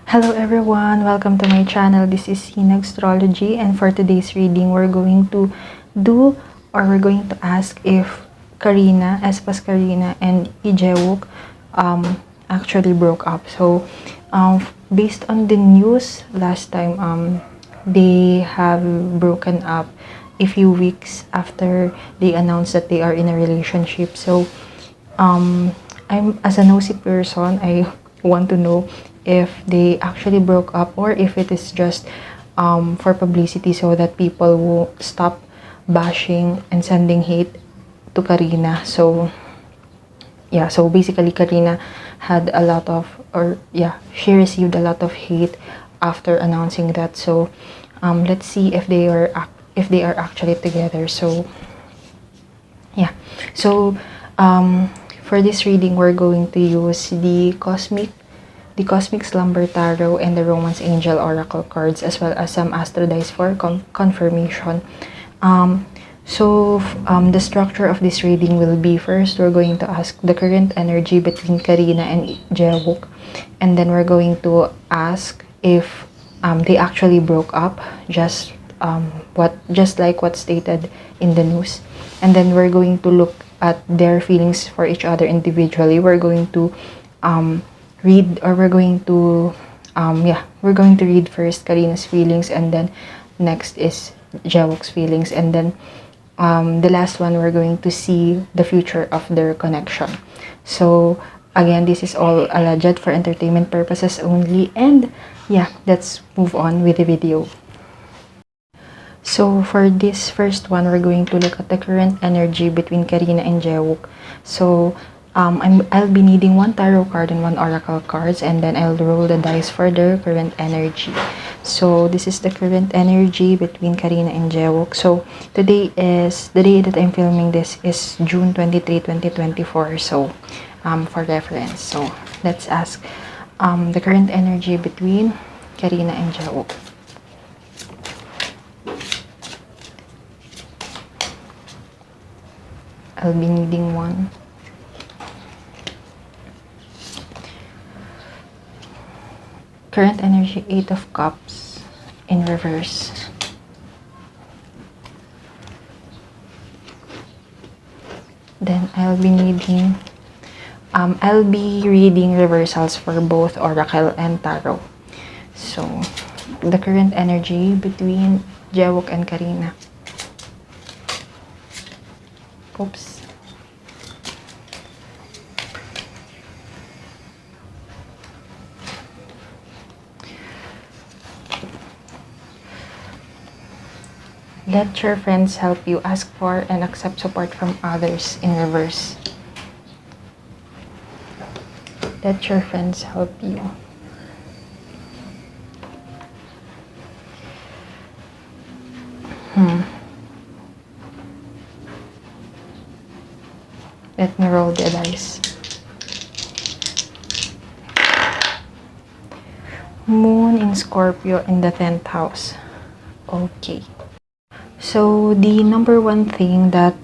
Hello everyone, welcome to my channel. This is Sinagstrology, and for today's reading, we're going to ask if Aespa's Karina and Jaewook actually broke up. So based on the news last time, they have broken up a few weeks after they announced that they are in a relationship. So I'm, as a nosy person, I want to know if they actually broke up or if it is just for publicity so that people will stop bashing and sending hate to Karina. So yeah, so basically Karina had a lot of, she received a lot of hate after announcing that. So let's see if they are actually together. So yeah, so for this reading, we're going to use the Cosmic Slumber Tarot and the Romance Angel Oracle cards, as well as some astro dice for confirmation. The structure of this reading will be, first we're going to ask the current energy between Karina and Jaewook, and then we're going to ask if they actually broke up, just like what stated in the news. And then we're going to look at their feelings for each other individually. We're going to read first Karina's feelings, and then next is Jaewook's feelings, and then the last one, we're going to see the future of their connection. So again, this is all alleged for entertainment purposes only, and yeah, let's move on with the video. So for this first one, we're going to look at the current energy between Karina and Jaewook. So I'll be needing one tarot card and one oracle cards, and then I'll roll the dice for their current energy. So this is the current energy between Karina and Jaewook. So today is the day that I'm filming this is June 23, 2024. So for reference, so let's ask the current energy between Karina and Jaewook. I'll be needing one. Current energy, 8 of Cups in reverse. Then I'll be needing, I'll be reading reversals for both Oracle and Tarot. So, the current energy between Jaewook and Karina. Oops. Let your friends help you. Ask for and accept support from others in reverse. Let your friends help you. Let me roll the dice. Moon in Scorpio in the 10th house. Okay. So the number one thing that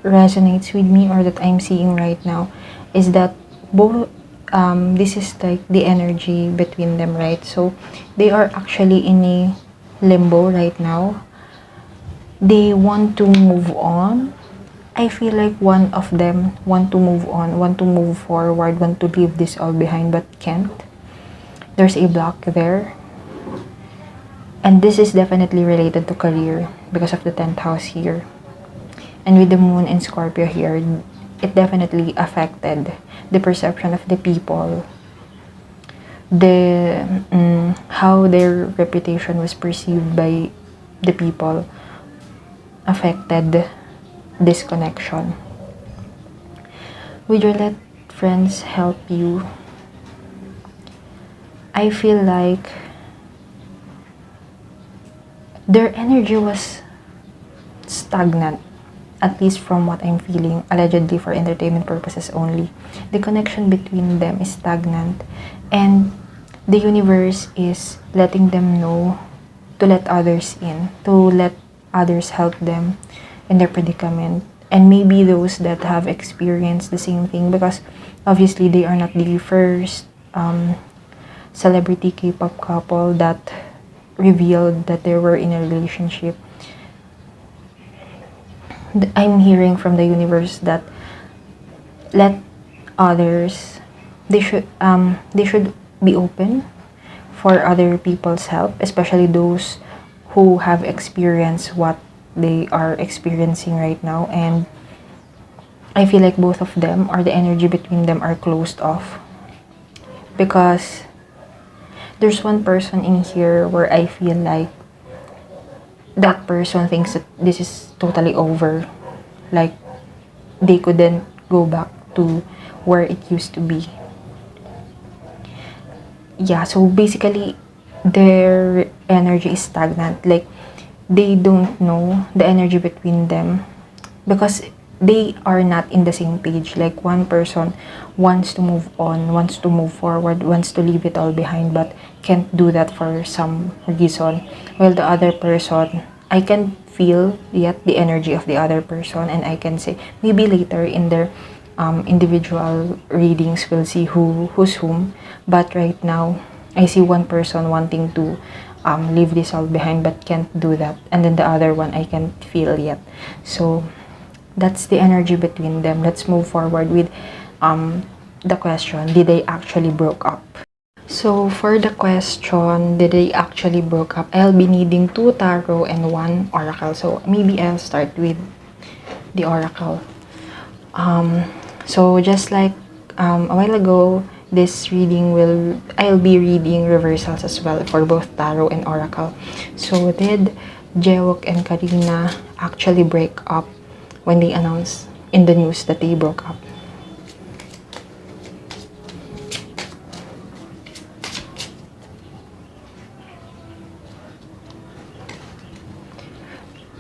resonates with me, or that I'm seeing right now, is that both this is like the energy between them, right? So they are actually in a limbo right now. They want to move on. I feel like one of them want to move on, want to move forward, want to leave this all behind, but can't. There's a block there. And this is definitely related to career because of the 10th house here. And with the moon in Scorpio here, it definitely affected the perception of the people. How their reputation was perceived by the people affected this connection. Would you let friends help you? I feel like their energy was stagnant, at least from what I'm feeling, allegedly for entertainment purposes only. The connection between them is stagnant, and the universe is letting them know to let others in, to let others help them in their predicament, and maybe those that have experienced the same thing, because obviously they are not the first celebrity K-pop couple that revealed that they were in a relationship. I'm hearing from the universe that let others, they should be open for other people's help, especially those who have experienced what they are experiencing right now. And I feel like both of them, or the energy between them, are closed off, because there's one person in here where I feel like that person thinks that this is totally over, like they couldn't go back to where it used to be. Yeah, so basically their energy is stagnant, like they don't know the energy between them, because they are not in the same page. Like one person wants to move on, wants to move forward, wants to leave it all behind, but can't do that for some reason, while the other person, I can feel yet the energy of the other person, and I can say maybe later in their individual readings we'll see who's whom. But right now I see one person wanting to leave this all behind but can't do that, and then the other one I can't feel yet. So that's the energy between them. Let's move forward with the question, did they actually broke up? So for the question, did they actually broke up, I'll be needing 2 tarot and 1 oracle. So maybe I'll start with the oracle. So just like a while ago, this reading I'll be reading reversals as well for both tarot and oracle. So did Jaewook and Karina actually break up when they announced in the news that they broke up?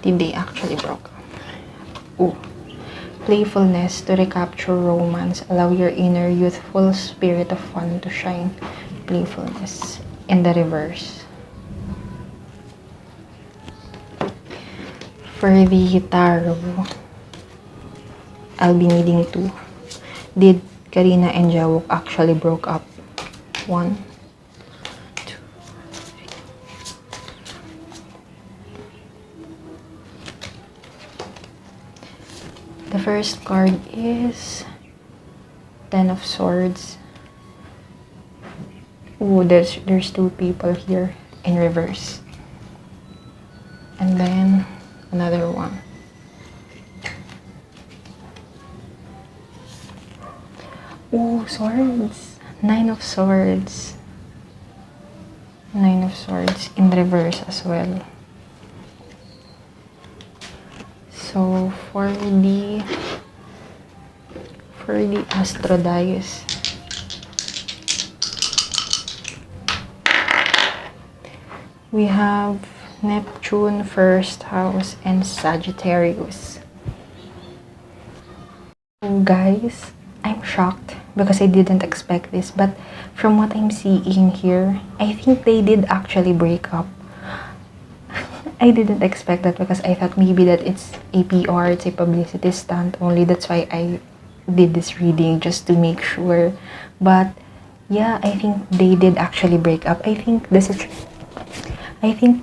Did they actually broke up? Ooh. Playfulness to recapture romance. Allow your inner youthful spirit of fun to shine. Playfulness in the reverse. For the tarot, I'll be needing 2. Did Karina and Jaewook actually broke up? 1, 2, 3. The first card is 10 of Swords. Ooh, there's 2 people here in reverse. And then another one. Ooh, Swords. 9 of Swords. 9 of Swords in reverse as well. So for the astro dice, we have Neptune, first house, and Sagittarius. So guys, I'm shocked because I didn't expect this, but from what I'm seeing here, I think they did actually break up. I didn't expect that because I thought maybe that it's a PR, it's a publicity stunt only. That's why I did this reading, just to make sure. But yeah, I think they did actually break up. I think the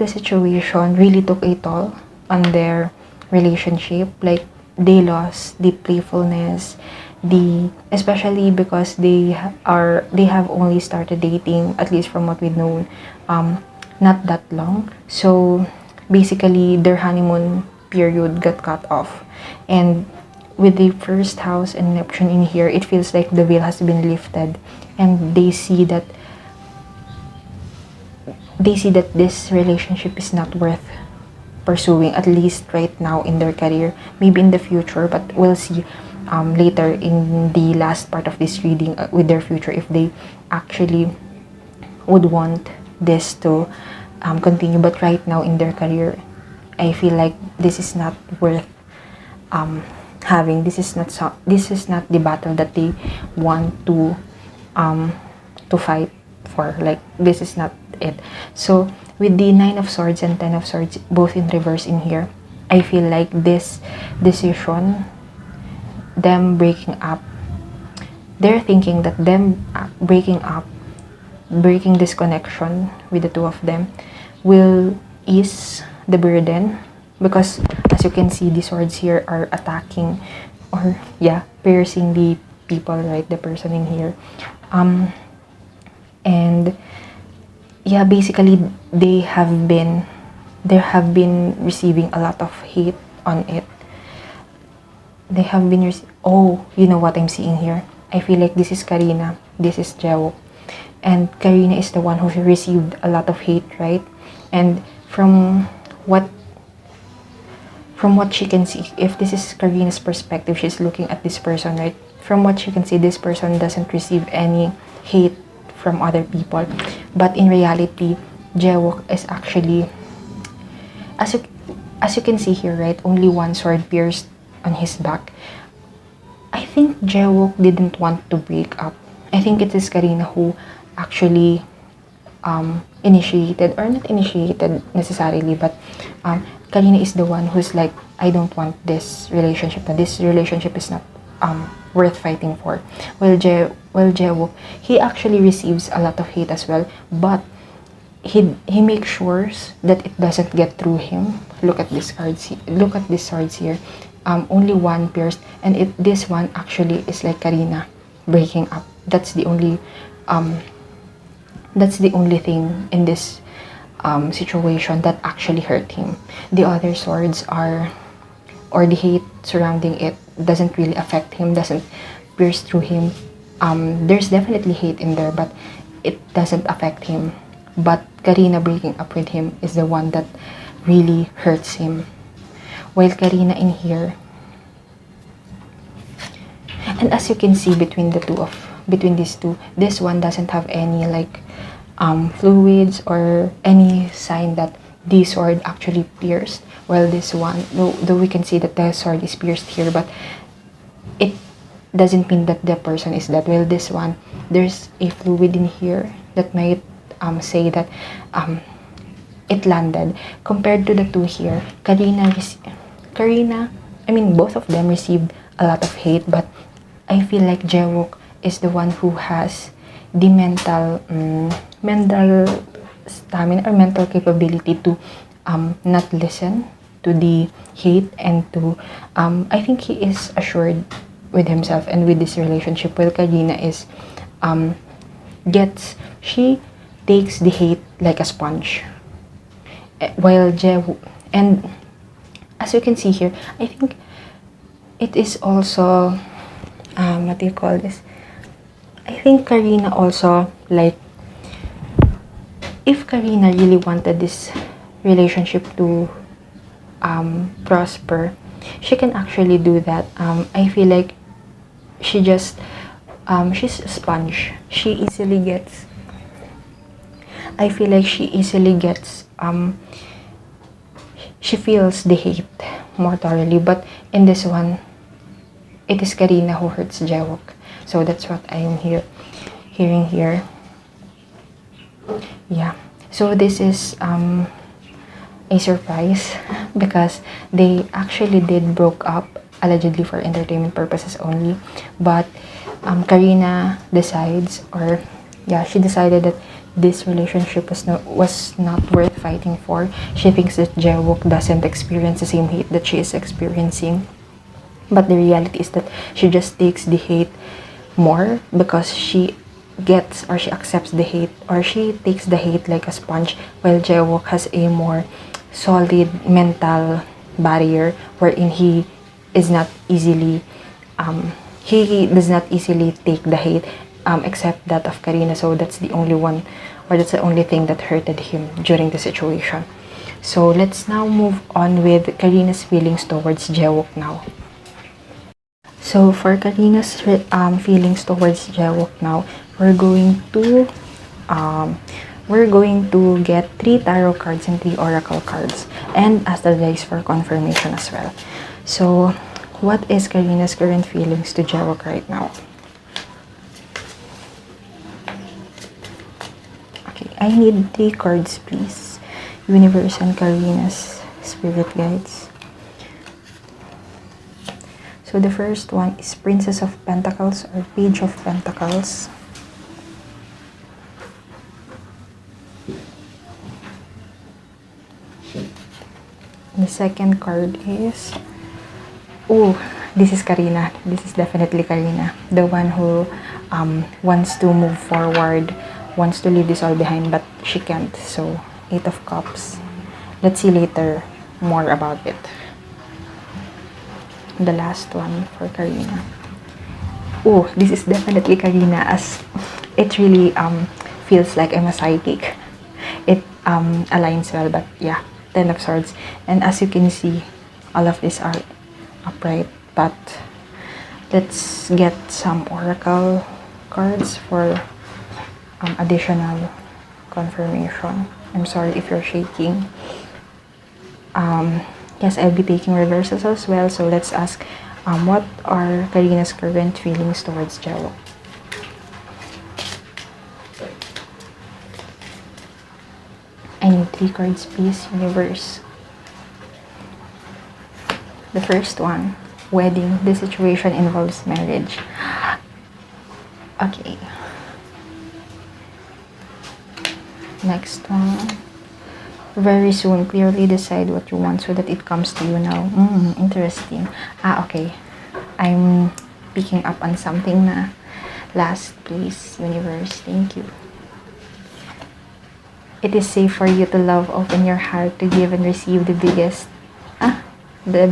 situation really took a toll on their relationship. Like they lost the playfulness, especially because they have only started dating, at least from what we know, not that long. So basically their honeymoon period got cut off, and with the first house and Neptune in here, it feels like the veil has been lifted, and they see that this relationship is not worth pursuing, at least right now in their career. Maybe in the future, but we'll see later in the last part of this reading with their future, if they actually would want this to continue. But right now in their career, I feel like this is not worth having. This is not the battle that they want to fight for. Like, this is not it. So with the 9 of Swords and 10 of Swords both in reverse in here, I feel like this decision, them breaking up, they're thinking that them breaking up breaking this connection with the two of them will ease the burden, because as you can see, the swords here are attacking, or piercing the people, right? The person in here. And basically they have been receiving a lot of hate on it. They have been you know what I'm seeing here? I feel like this is Karina, this is Jaewook, and Karina is the one who received a lot of hate, right? And from what she can see, if this is Karina's perspective, she's looking at this person, right? From what she can see, this person doesn't receive any hate from other people, but in reality, Jaewook is actually, as you can see here, right? Only one sword pierced on his back. I think Jaewook didn't want to break up. I think it is Karina who actually initiated, or not initiated necessarily, but Karina is the one who's like, I don't want this relationship. This relationship is not worth fighting for. Well, Jaewook, he actually receives a lot of hate as well, but he makes sure that it doesn't get through him. Look at these cards. Look at these swords here. Only one pierced, and this one actually is like Karina breaking up. That's the only thing in this situation that actually hurt him. The other swords or the hate surrounding it doesn't really affect him, doesn't pierce through him. There's definitely hate in there, but it doesn't affect him. But Karina breaking up with him is the one that really hurts him. While Karina in here, and as you can see between these two, this one doesn't have any like fluids or any sign that the sword actually pierced, while this one, though we can see that the sword is pierced here, but it doesn't mean that the person is dead. Well, this one, there's a fluid in here that might say that it landed. Compared to the two here, both of them received a lot of hate, but I feel like Jaewook is the one who has the mental stamina or mental capability to not listen to the hate, and to I think he is assured with himself and with this relationship. While Karina is she takes the hate like a sponge, while Jaewook, and as you can see here, I think it is also what do you call this? I think Karina also, like, if Karina really wanted this relationship to prosper, she can actually do that. I feel like she's a sponge. She easily gets she feels the hate more thoroughly, but in this one, it is Karina who hurts Jaewook. So that's what I am hearing here. Yeah. So this is a surprise because they actually did broke up, allegedly for entertainment purposes only. But Karina decides, she decided that this relationship was not worth fighting for. She thinks that Jaewook doesn't experience the same hate that she is experiencing. But the reality is that she just takes the hate more because she accepts the hate, or she takes the hate like a sponge, while Jaewook has a more solid mental barrier wherein he does not easily take the hate, except that of Karina. So that's the only thing that hurted him during the situation. So let's now move on with Karina's feelings towards Jaewook now. So for Karina's feelings towards Jaewook now, we're going to get 3 tarot cards and 3 oracle cards, and ask the dice for confirmation as well. So what is Karina's current feelings to Jaewook right now? Okay, I need 3 cards, please. Universe and Karina's spirit guides. So the first one is Princess of Pentacles or Page of Pentacles. The second card is, oh, this is Karina. This is definitely Karina, the one who wants to move forward, wants to leave this all behind, but she can't. So, Eight of Cups. Let's see later more about it. The last one for Karina. Oh, this is definitely Karina, as it really feels like I'm a psychic. It aligns well, but yeah, Ten of Swords. And as you can see, all of these are upright, but let's get some oracle cards for additional confirmation. I'm sorry if you're shaking. Yes, I'll be taking reversals as well, so let's ask what are Karina's current feelings towards Jaewook? I need 3 cards, please, universe. The first one, wedding. This situation involves marriage. Okay. Next one. Very soon, clearly decide what you want so that it comes to you now. Interesting. Okay. I'm picking up on something na. Last, please, universe. Thank you. It is safe for you to love, open your heart, to give and receive the biggest, the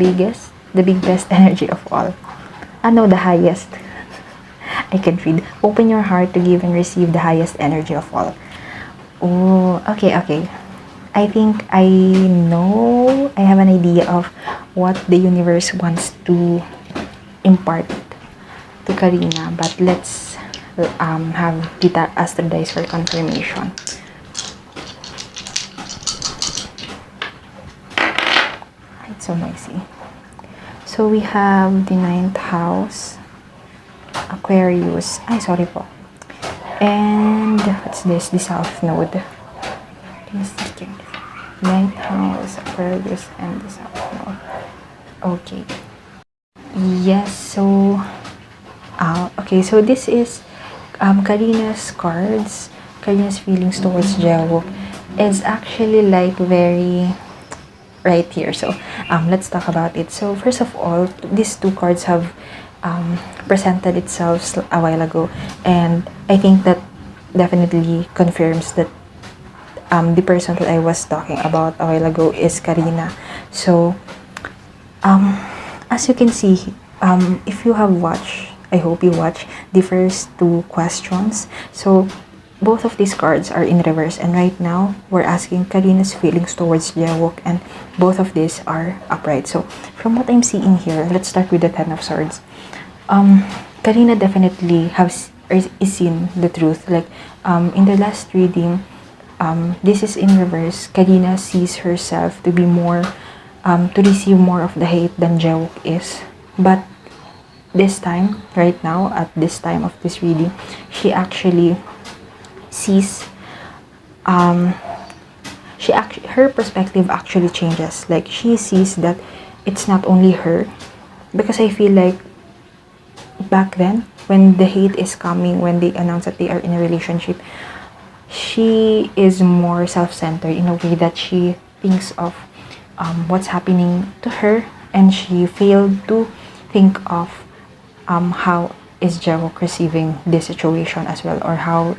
big best energy of all. No, the highest. I can read. Open your heart to give and receive the highest energy of all. Oh, okay. I think I know, I have an idea of what the universe wants to impart to Karina, but let's have Tita Astro Dice for confirmation. It's so noisy. So we have the 9th house, Aquarius, sorry po. And what's this? The South Node. Ninth house, Aquarius, and the South Node. Okay. Yes, so okay, so this is Karina's cards. Karina's feelings towards Jaewook is actually like very right here. So let's talk about it. So first of all, these 2 cards have presented itself a while ago, and I think that definitely confirms that the person that I was talking about a while ago is Karina. So as you can see, if you have watched, I hope you watched the first 2 questions. So both of these cards are in reverse, and right now we're asking Karina's feelings towards Jaewook, and both of these are upright. So from what I'm seeing here, let's start with the Ten of Swords. Karina definitely is seeing the truth. Like in the last reading, this is in reverse. Karina sees herself to be more, to receive more of the hate than Jaewook is. But this time, right now, at this time of this reading, she actually sees, her perspective actually changes. Like she sees that it's not only her, because I feel like back then, when the hate is coming, when they announce that they are in a relationship, she is more self-centered in a way that she thinks of what's happening to her, and she failed to think of how is Jaewook receiving this situation as well, or how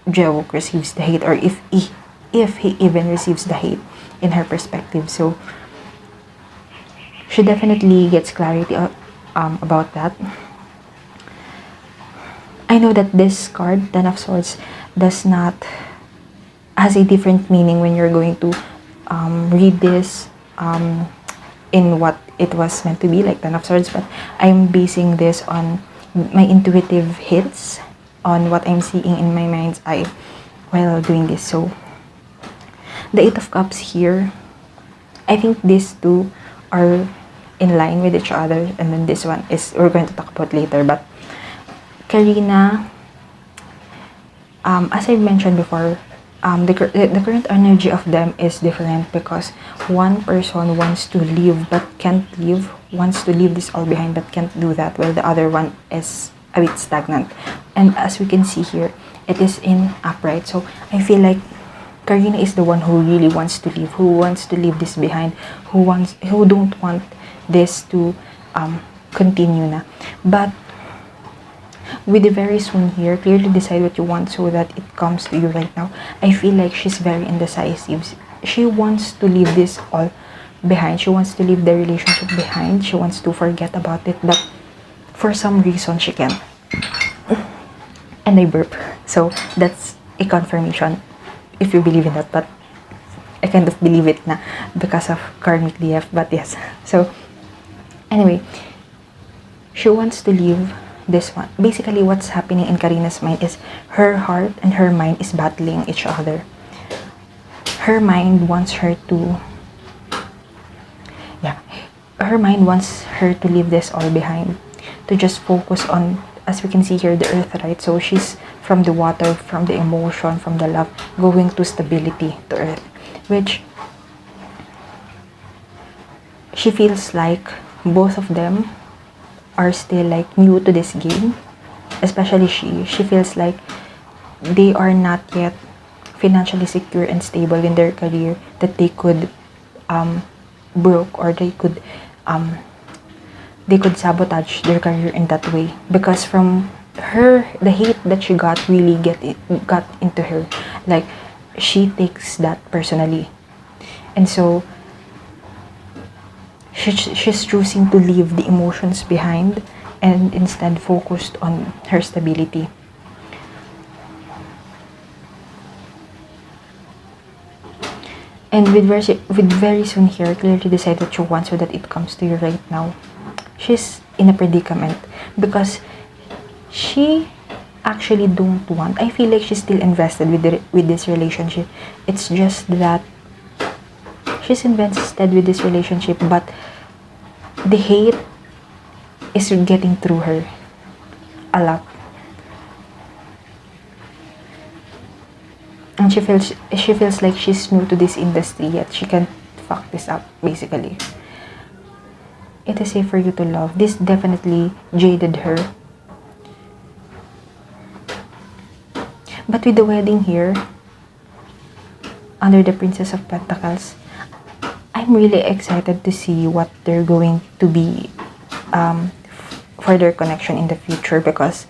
Jaewook receives the hate, or if he even receives the hate in her perspective. So she definitely gets clarity about that. I know that this card, Ten of Swords, has a different meaning when you're going to read this in what it was meant to be, like Ten of Swords, but I'm basing this on my intuitive hits, on what I'm seeing in my mind's eye while doing this. So the Eight of Cups here, I think these 2 are in line with each other, and then this one is, we're going to talk about later. But Karina, as I mentioned before, the current energy of them is different, because one person wants to leave but can't leave, wants to leave this all behind but can't do that, while the other one is a bit stagnant. And as we can see here, it is in upright. So I feel like Karina is the one who really wants to leave, who wants to leave this behind, who don't want this to continue na. But with the very soon here, clearly decide what you want so that it comes to you right now. I feel like she's very indecisive. She wants to leave this all behind. She wants to leave the relationship behind. She wants to forget about it, but for some reason she can't. And I burp. So that's a confirmation if you believe in that, but I kind of believe it na because of karmic DF, but yes. So anyway, she wants to leave this one. Basically, what's happening in Karina's mind is her heart and her mind is battling each other. Her mind wants her to leave this all behind, to just focus on, as we can see here, the earth, right? So she's from the water, from the emotion, from the love, going to stability, to earth, which she feels like both of them are still like new to this game. Especially she feels like they are not yet financially secure and stable in their career, that they could broke, or they could sabotage their career in that way, because from her, the hate that she got really got into her. Like, she takes that personally, and so she's choosing to leave the emotions behind and instead focused on her stability. And with very soon here, clearly decide what you want so that it comes to you right now. She's in a predicament because she actually don't want. I feel like she's still invested with this relationship. It's just that she's invested with this relationship, but the hate is getting through her a lot. And she feels like she's new to this industry, yet she can't fuck this up, basically. It is safe for you to love. This definitely jaded her. But with the wedding here, under the Princess of Pentacles, I'm really excited to see what they're going to be for their connection in the future, because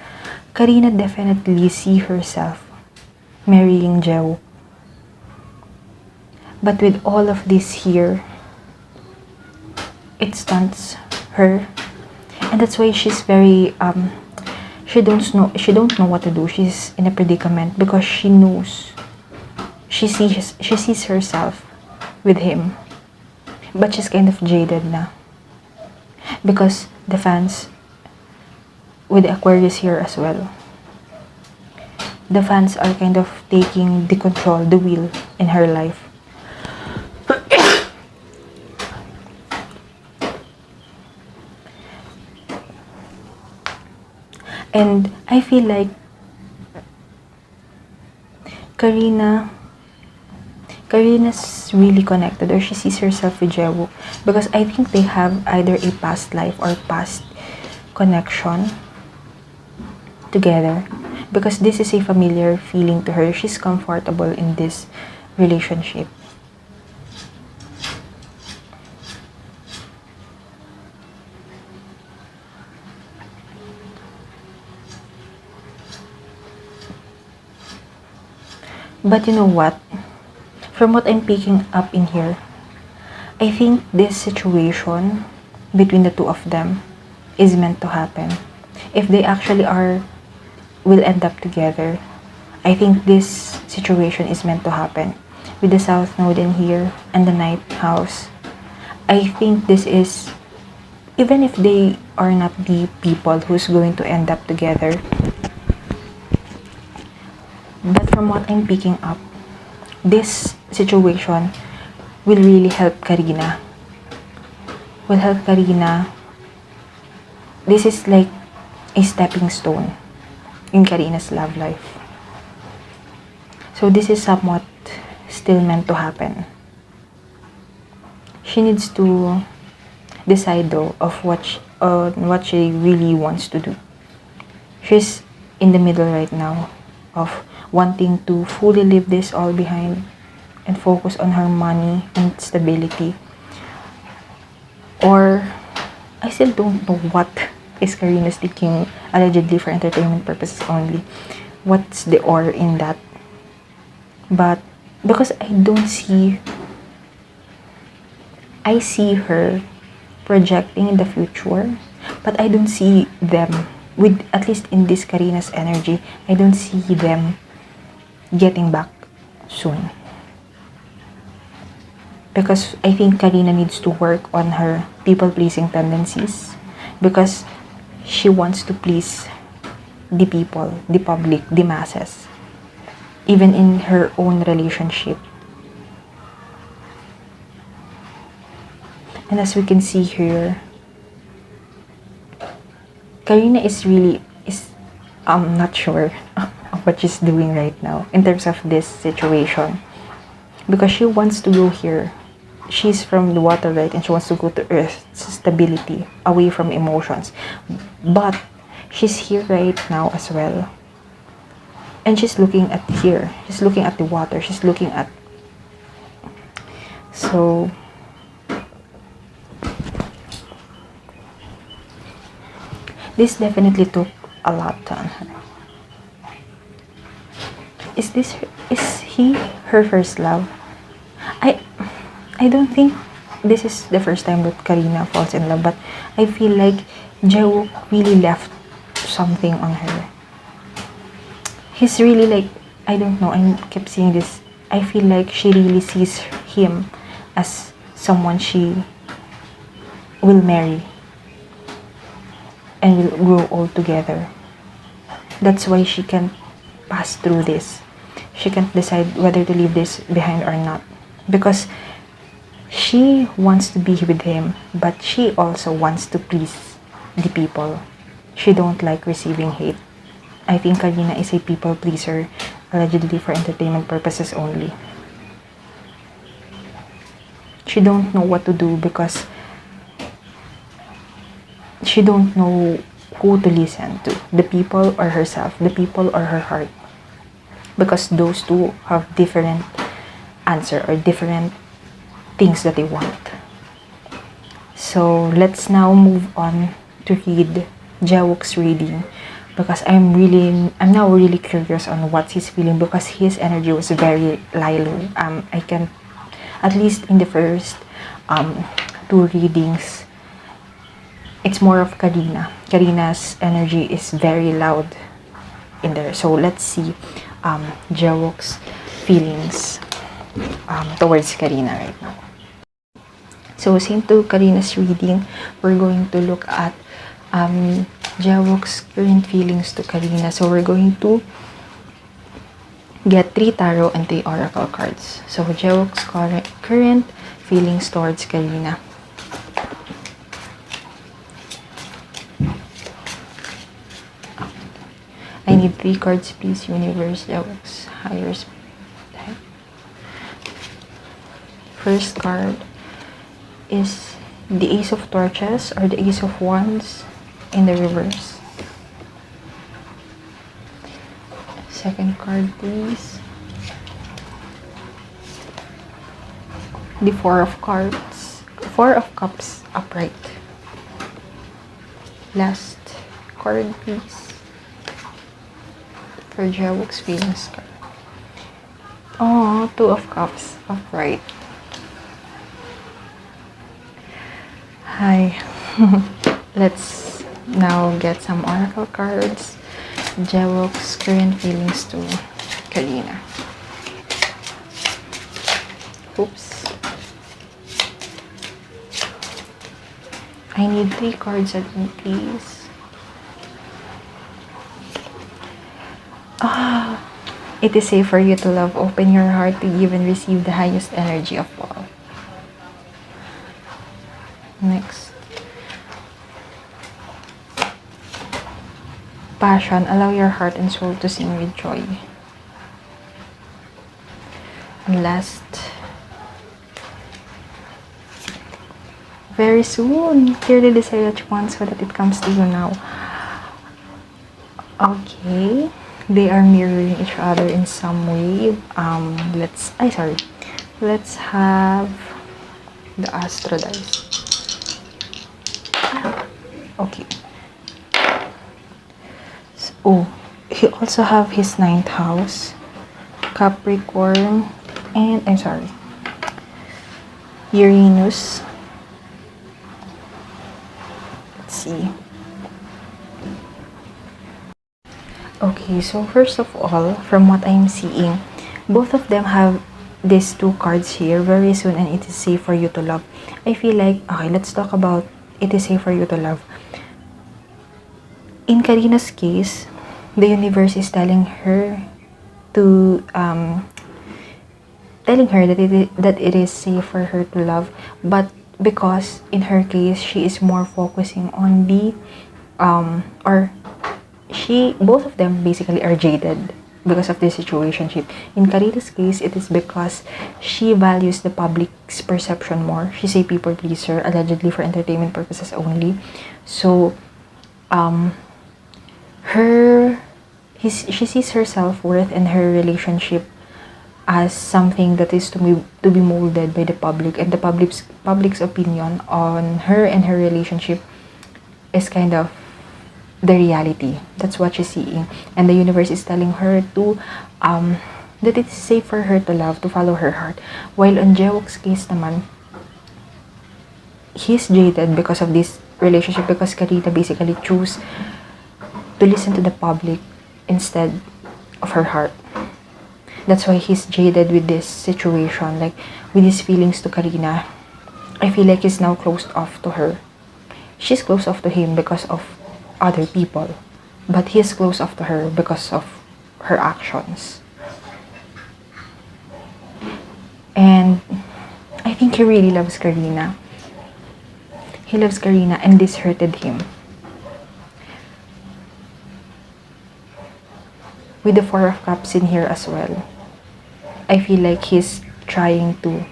Karina definitely see herself marrying Jaewook. But with all of this here, it stunts her, and that's why she's very she don't know what to do. She's in a predicament because she knows, she sees herself with him, but she's kind of jaded now because the fans, with Aquarius here as well, the fans are kind of taking the control, the wheel in her life. And I feel like Karina's really connected, or she sees herself with Jaewook, because I think they have either a past life or past connection together, because this is a familiar feeling to her. She's comfortable in this relationship. But you know what? From what I'm picking up in here, I think this situation between the two of them is meant to happen. If they actually will end up together, I think this situation is meant to happen. With the South Node in here and the Ninth House, I think this is, even if they are not the people who's going to end up together, but from what I'm picking up, this situation will really help Karina. This is like a stepping stone in Karina's love life. So this is somewhat still meant to happen. She needs to decide though of what she really wants to do. She's in the middle right now of wanting to fully leave this all behind, and focus on her money and stability. Or, I still don't know what is Karina thinking, allegedly for entertainment purposes only. What's the or in that? But, because I see her projecting in the future, but I don't see them, with at least in this Karina's energy, I don't see them getting back soon. Because I think Karina needs to work on her people-pleasing tendencies, because she wants to please the people, the public, the masses, even in her own relationship. And as we can see here, Karina is not sure of what she's doing right now in terms of this situation, because she wants to go here. She's from the water, right? And she wants to go to earth, stability, away from emotions. But she's here right now as well. And she's looking at here. She's looking at the water. She's looking at... So... this definitely took a lot on her. Is he her first love? I don't think this is the first time that Karina falls in love, but I feel like Jaewook really left something on her. He's really like, I don't know, I kept seeing this. I feel like she really sees him as someone she will marry and will grow old together. That's why she can't pass through this. She can't decide whether to leave this behind or not. Because she wants to be with him, but she also wants to please the people. She don't like receiving hate. I think Karina is a people pleaser, allegedly for entertainment purposes only. She don't know what to do because she don't know who to listen to, the people or herself, the people or her heart, because those two have different answer or different things that they want. So let's now move on to read Jaewook's reading, because I'm now really curious on what he's feeling, because his energy was very lively. I can, at least in the first two readings, it's more of Karina. Karina's energy is very loud in there. So let's see Jaewook's feelings towards Karina right now. So same to Karina's reading, we're going to look at Jaewook's current feelings to Karina. So we're going to get 3 tarot and 3 oracle cards. So Jaewook's current feelings towards Karina. I need 3 cards, please, universe, Jaewook's higher spirit. First card is the Ace of Torches or the Ace of Wands in the reverse. Second card, please. The Four of Cups upright. Last card, please, for Jaewook's feelings card. Oh, Two of Cups upright. Hi. Let's now get some oracle cards. Jaewook's current feelings to Karina. Oops. I need 3 cards at me, please. It is safe for you to love. Open your heart to give and receive the highest energy of all. Next. Passion. Allow your heart and soul to sing with joy. And last. Very soon. Clearly decide what you want so that it comes to you now. Okay. They are mirroring each other in some way. let's have the Astro dice. Okay. So, oh, he also have his 9th house, Capricorn, and I'm sorry, Uranus. Let's see. Okay, so first of all, from what I'm seeing, both of them have these 2 cards here, very soon and it is safe for you to love. I feel like, okay, let's talk about it is safe for you to love. In Karina's case, the universe is telling her to, telling her that it is safe for her to love, but because in her case, she is more focusing on the, both of them basically are jaded because of this situationship. In Karina's case, it is because she values the public's perception more. She's a people pleaser, allegedly for entertainment purposes only. So, she sees her self-worth and her relationship as something that is to be molded by the public, and the public's opinion on her and her relationship is kind of the reality. That's what she's seeing, and the universe is telling her to that it's safe for her to love, to follow her heart. While on Jaewook's case naman, he's jaded because of this relationship, because Karina basically chose to listen to the public instead of her heart. That's why he's jaded with this situation, like with his feelings to Karina. I feel like he's now closed off to her. She's closed off to him because of other people, but he's closed off to her because of her actions. And I think he really loves Karina. He loves Karina, and this hurted him. With the 4 of Cups in here as well, I feel like he's trying to,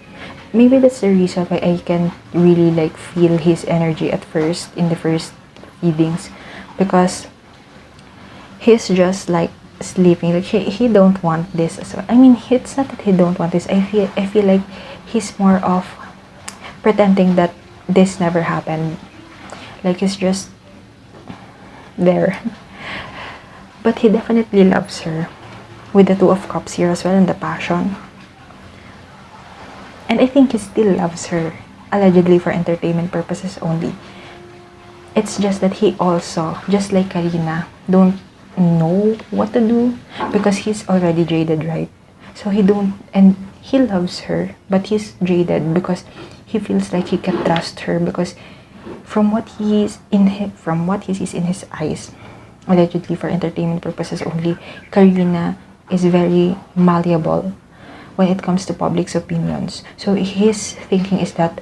maybe that's the reason why I can really like feel his energy at first in the first readings, because he's just like sleeping, like he don't want this as well. I mean, it's not that he don't want this. I feel like he's more of pretending that this never happened, like he's just there. But he definitely loves her, with the 2 of Cups here as well, and the passion. And I think he still loves her, allegedly for entertainment purposes only. It's just that he also, just like Karina, don't know what to do because he's already jaded, right? So he don't, and he loves her, but he's jaded because he feels like he can trust her, because from what he sees in his eyes, allegedly for entertainment purposes only, Karina is very malleable when it comes to public's opinions. So his thinking is that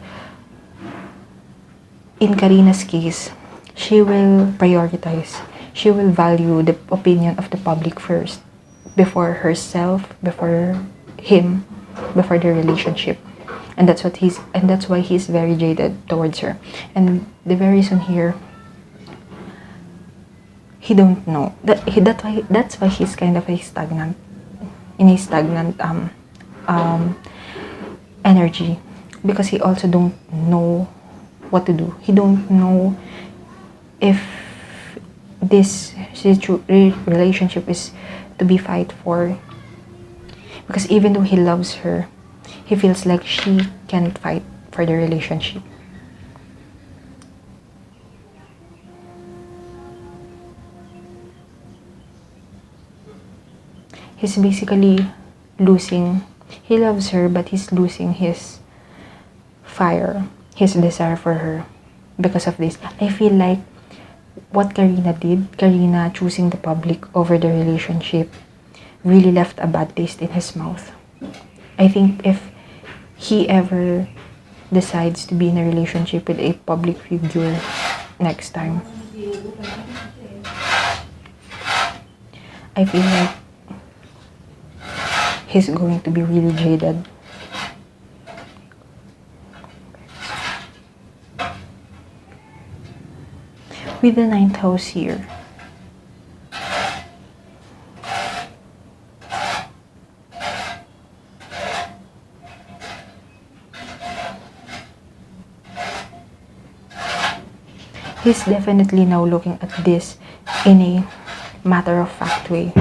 in Karina's case, she will prioritize, she will value the opinion of the public first, before herself, before him, before the relationship. And that's why he's very jaded towards her. And the very reason here, he don't know that's why he's kind of a stagnant energy, because he also don't know what to do. He don't know if this relationship is to be fight for, because even though he loves her, he feels like she can't fight for the relationship. He's basically losing, he loves her, but he's losing his fire, his desire for her because of this. I feel like what Karina did, Karina choosing the public over the relationship, really left a bad taste in his mouth. I think if he ever decides to be in a relationship with a public figure next time, I feel like he's going to be really jaded. With the 9th house here, He's definitely now looking at this in a matter-of-fact way.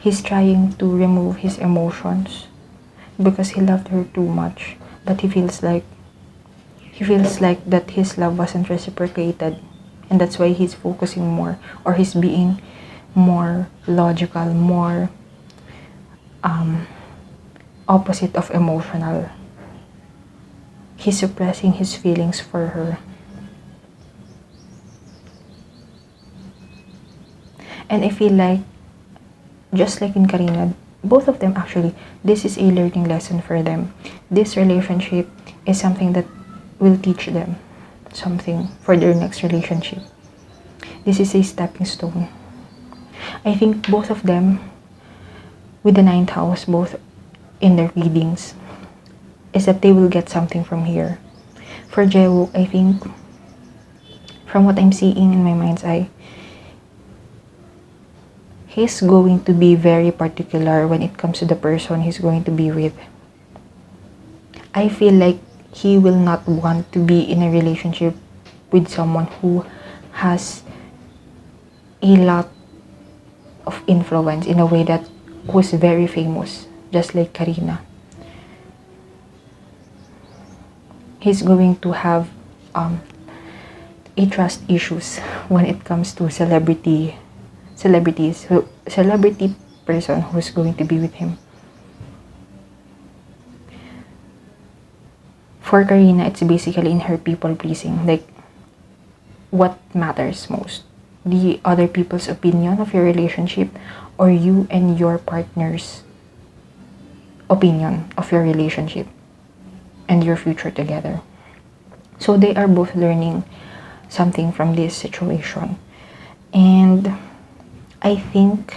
He's trying to remove his emotions because he loved her too much, but he feels like that his love wasn't reciprocated, and that's why he's focusing more, or he's being more logical, more opposite of emotional. He's suppressing his feelings for her. And I feel like, just like in Karina, both of them actually, this is a learning lesson for them. This relationship is something that will teach them something for their next relationship. This is a stepping stone. I think both of them, with the 9th house, both in their readings, is that they will get something from here. For Jaewook, I think, from what I'm seeing in my mind's eye, he's going to be very particular when it comes to the person he's going to be with. I feel like he will not want to be in a relationship with someone who has a lot of influence, in a way that who's very famous, just like Karina. He's going to have a trust issues when it comes to celebrity person who's going to be with him. For Karina, it's basically in her people pleasing. Like, what matters most? The other people's opinion of your relationship, or you and your partner's opinion of your relationship and your future together? So they are both learning something from this situation. And I think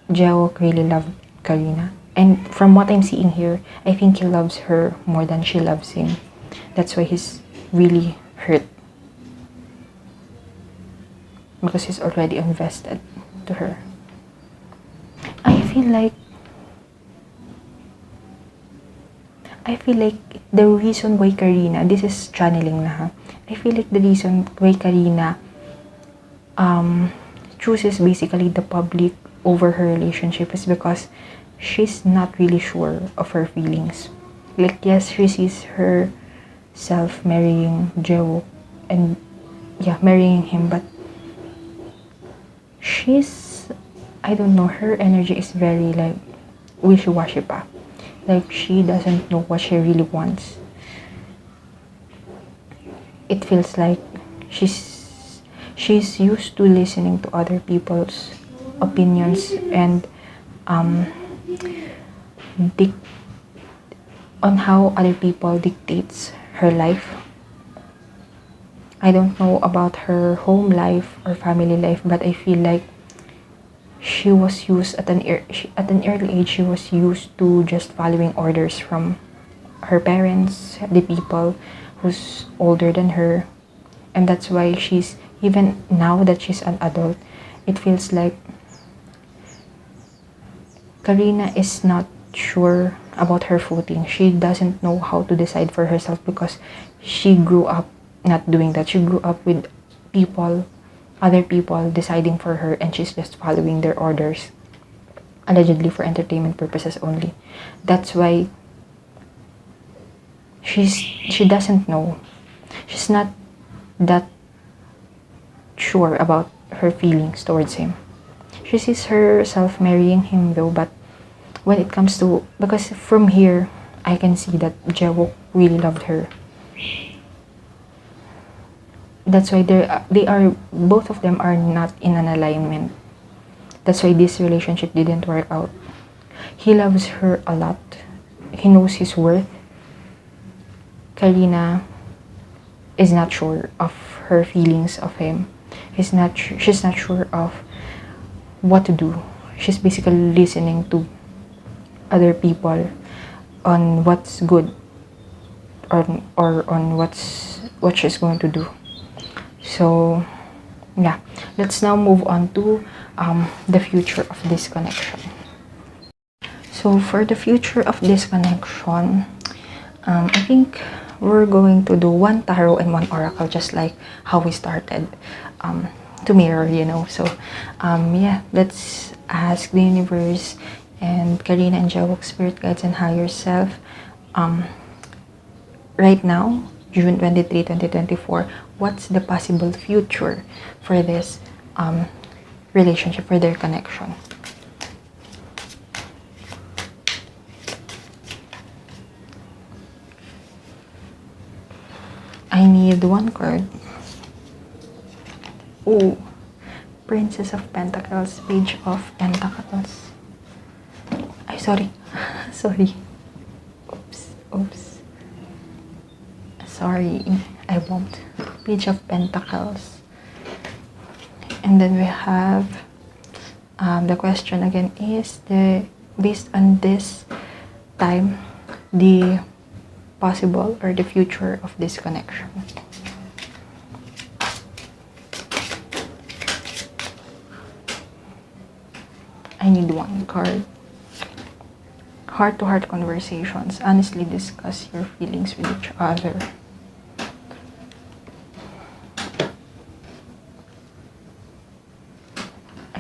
Jaewook really loved Karina. And from what I'm seeing here, I think he loves her more than she loves him. That's why he's really hurt. Because he's already invested to her. I feel like the reason why Karina, this is channeling na ha, I feel like the reason why Karina chooses basically the public over her relationship is because she's not really sure of her feelings. Like, yes, she sees herself marrying Jaewook and marrying him, but I don't know, her energy is very like wishy-washy pa. Like, she doesn't know what she really wants. It feels like she's used to listening to other people's opinions and on how other people dictates her life. I don't know about her home life or family life, but I feel like she was used at an early age. She was used to just following orders from her parents, the people who's older than her, and that's why she's, even now that she's an adult, it feels like Karina is not sure about her footing. She doesn't know how to decide for herself because she grew up not doing that. She grew up with other people deciding for her, and she's just following their orders, allegedly for entertainment purposes only. That's why she doesn't know. She's not that sure about her feelings towards him. She sees herself marrying him though, but when it comes to, because from here I can see that Jaewook really loved her. That's why both of them are not in an alignment. That's why this relationship didn't work out. He loves her a lot. He knows his worth. Karina is not sure of her feelings of him. She's not sure of what to do. She's basically listening to other people on what's good or on what she's going to do. So yeah, let's now move on to the future of this connection. So for the future of this connection, I think we're going to do one tarot and one oracle, just like how we started, to mirror, you know. So yeah, let's ask the universe and Karina and Jaewook, spirit guides and higher self, right now, June 23, 2024, what's the possible future for this relationship, for their connection? I need one card. Oh, Princess of Pentacles, Page of Pentacles. Ay, sorry. Sorry. Oops. Sorry, I won't. Page of Pentacles. And then we have, the question again is, based on this time, the possible or the future of this connection. I need one card. Heart-to-heart conversations. Honestly discuss your feelings with each other.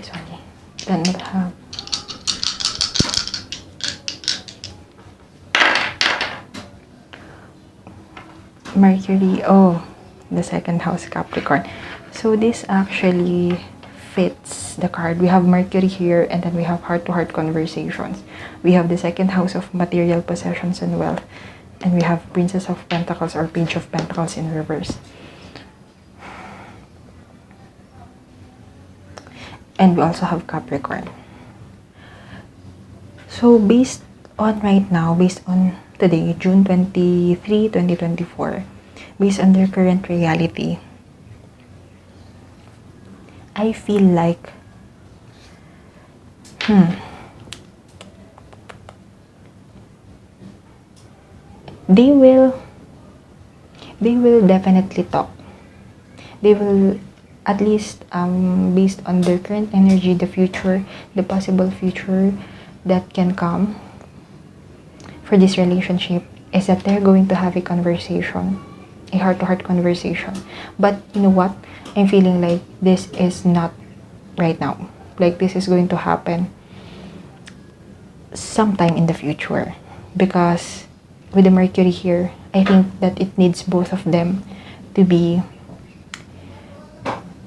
Sorry. Then we have Mercury. Oh, the second house, Capricorn. So this actually fits the card. We have Mercury here, and then we have heart-to-heart conversations. We have the second house of material possessions and wealth, and we have Princess of Pentacles or Page of Pentacles in reverse. And we also have Capricorn. So based on right now, based on today, June 23, 2024, based on their current reality, I feel like they will definitely talk. They will, at least based on their current energy, the future, the possible future that can come for this relationship is that they're going to have a conversation, a heart-to-heart conversation. But you know what? I'm feeling like this is not right now. Like this is going to happen sometime in the future. Because with the Mercury here, I think that it needs both of them to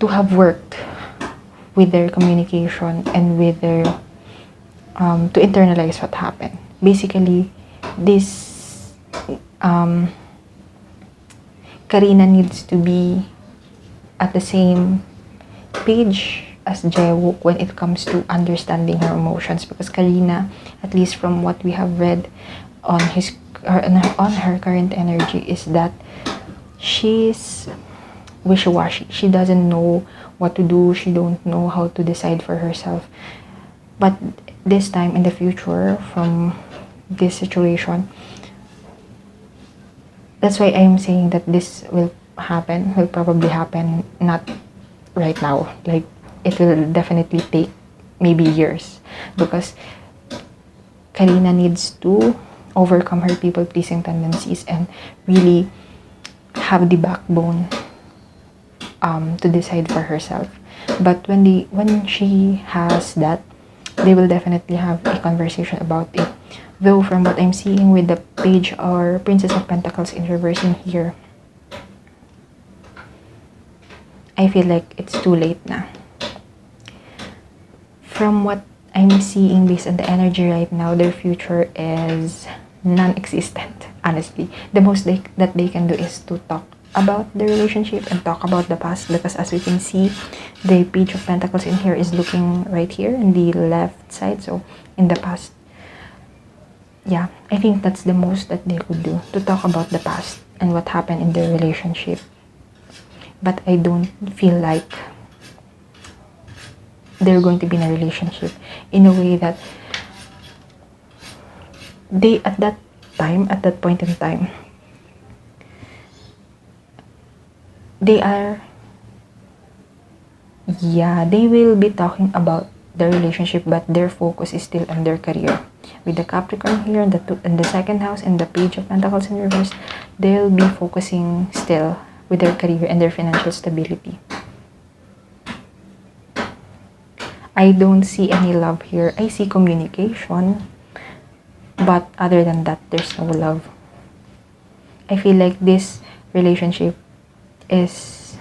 have worked with their communication and with their to internalize what happened. Basically, this Karina needs to be at the same page as Jaewook when it comes to understanding her emotions, because Karina, at least from what we have read on her current energy, is that she's wishy-washy. She doesn't know what to do. She don't know how to decide for herself. But this time in the future, from this situation, that's why I'm saying that this will probably happen, not right now. Like, it will definitely take maybe years, because Karina needs to overcome her people-pleasing tendencies and really have the backbone to decide for herself. But when she has that, they will definitely have a conversation about it. Though from what I'm seeing with the Page or Princess of Pentacles in reverse in here, I feel like it's too late na. From what I'm seeing based on the energy right now, their future is non-existent, honestly. The most that they can do is to talk about the relationship and talk about the past, because as we can see, the Page of Pentacles in here is looking right here in the left side, so in the past. Yeah, I think that's the most that they could do, to talk about the past and what happened in their relationship. But I don't feel like they're going to be in a relationship in a way that they, at that point in time, they will be talking about the relationship, but their focus is still on their career. with the Capricorn here in the second house and the Page of Pentacles in reverse, they'll be focusing still with their career and their financial stability. I don't see any love here. I see communication, but other than that, there's no love. I feel like this relationship is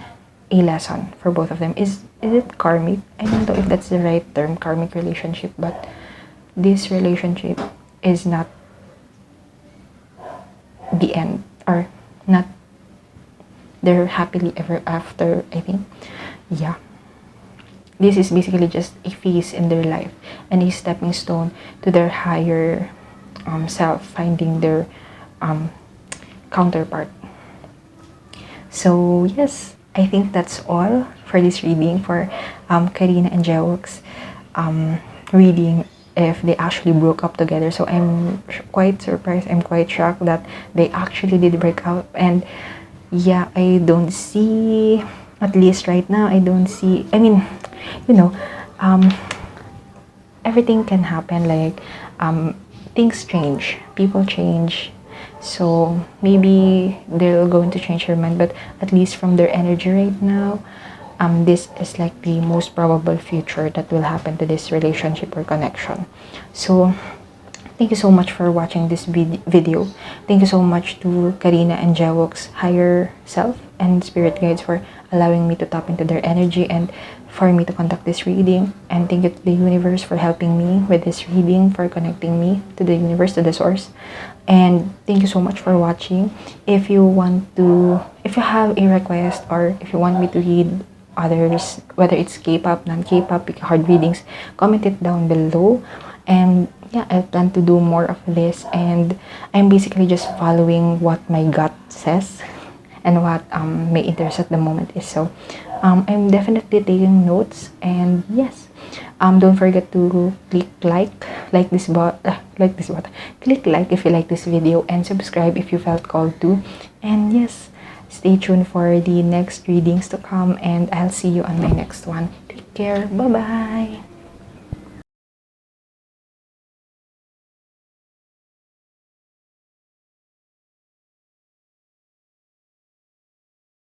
a lesson for both of them. Is it karmic? I don't know if that's the right term, karmic relationship, but this relationship is not the end, or not they're happily ever after, I think. Yeah. This is basically just a phase in their life and a stepping stone to their higher self, finding their counterpart. So yes, I think that's all for this reading for Karina and Jaewook's reading, if they actually broke up together. So I'm quite surprised, I'm quite shocked that they actually did break up. And yeah, I don't see, at least right now, I don't see, I mean, you know, everything can happen, like things change, people change, so maybe they're going to change their mind, but at least from their energy right now, this is like the most probable future that will happen to this relationship or connection. So thank you so much for watching this video. Thank you so much to Karina and Jaewook's higher self and spirit guides for allowing me to tap into their energy and for me to conduct this reading. And thank you to the universe for helping me with this reading, for connecting me to the universe, to the source. And thank you so much for watching. If you have a request, or if you want me to read others, whether it's K-pop, non-K-pop, hard readings, comment it down below. And yeah, I plan to do more of this, and I'm basically just following what my gut says and what my interest at the moment is. So I'm definitely taking notes. And yes, don't forget to click like this button, click like if you like this video, and subscribe if you felt called to. And yes, stay tuned for the next readings to come, and I'll see you on my next one. Take care. Bye bye.